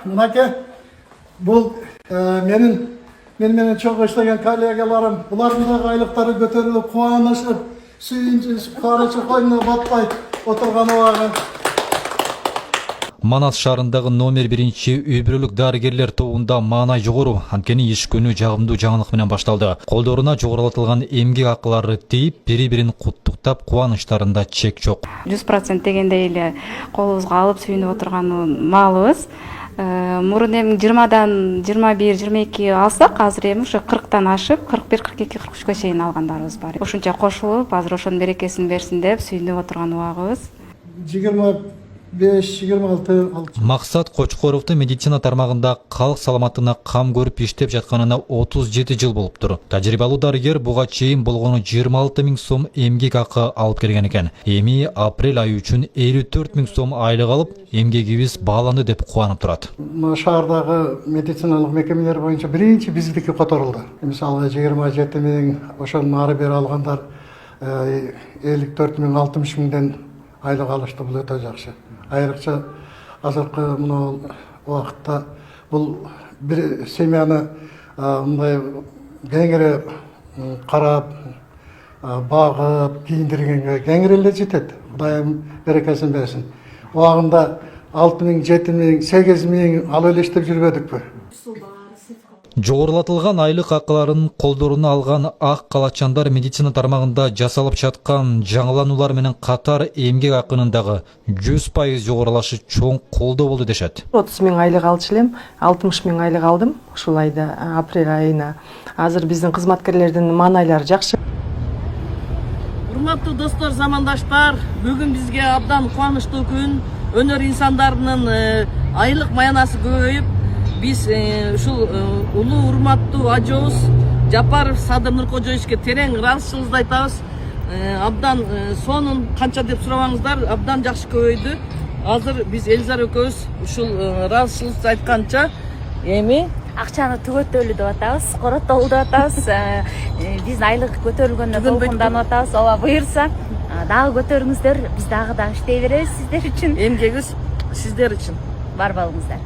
Мынаке, бұл менен çok işleyen kollegalarım, бұлардың da айлықтары көтеріліп, қуанышып, сүйінші, қарычы қойнына батпай отырған оған. Манас шарындағы номер 1-ші өйбірілік дарыгерлер тоғында мана жоғыру, анткени еш күні жағымды жаңылық менен башталды. Қолдорына жоғырылатылған емгек ақылары тейіп, бері-бірін құттықтап, қуаныштарында чек жоқ. 100% дегенде еле қолымызға алып сүйініп отырған малыбыз. Мұрын емін 20-дан 21-22 алсақ, азыр емін 40-тан ашып, 41-42-43-ке шейін алғандарыбыз бар. Ошынча қошылып, азыр ошонун берекесин берсин деп сүйініп отырған уағыбыз. 25-26 Мақсат Қочқоровты медицина тармағында халық саламатына қам көріп иштеп жатқанына 37 жыл болып тұр. Тәжірибелі дарыгер буга чейин болгону 26 000 сом эмгек акы алып келген экен. Эми апрель айы үчүн 54 000 сом айлык алып, эмгегибиз бааланды деп кубанып турат. Шаардагы медициналык мекемелер боюнча биринчи биздики которулду. Мисалы 27 000 ошонун ары бери алгандар 54 000 60 000ден айлык алышты, бул өтө жакшы. Айрыкча азыркы мына убакытта бул бир семьяны мындай кеңири карап, багып, кийиндиргенге кеңири эле жетет. Кудайым берекесин берсин. Убагында 6 000, 7 000, 8 000 ал эле иштеп жүрбөдүкпү? Жоғырылатылған айлық ақыларын қолдорына алған ақ қалачандар медицина тармағында жасалып жатқан жаңыланулар менен қатар эмгек ақынындағы 100% жоғырылашы чоң қолды болды дешет. 30 000 айлық алчу элем, 60 000 айлық алдым ушул айда, апрель айына. Азыр биздин кызматкерлердин маанайлары жакшы. Урматтуу достор, замандаштар, бүгүн бизге абдан кубанычтуу күн. Өнөр инсандарынын айлык маянасы көбөйүп, biz ушул улуу урматтуу ажообуз Жапаров Садыр Нуркожоевичке терең ыраазычылыгыбызды айтабыз. Абдан сонун канча деп сурабаңыздар, абдан жакшы көбөйдү. Азыр биз Элизар экөөбүз ушул ыраазычылыгыбызды айтканча эми акчаны түгөтөлүү деп атабыз, коротолуу деп атабыз. Биздин айлык көтөрүлгөнүнө толкунданып атабыз. Ооба, буюрса дагы көтөрүңүздөр, биз дагы иштей беребиз сиздер үчүн. Эмгегибиз сиздер үчүн. Бар болуңуздар.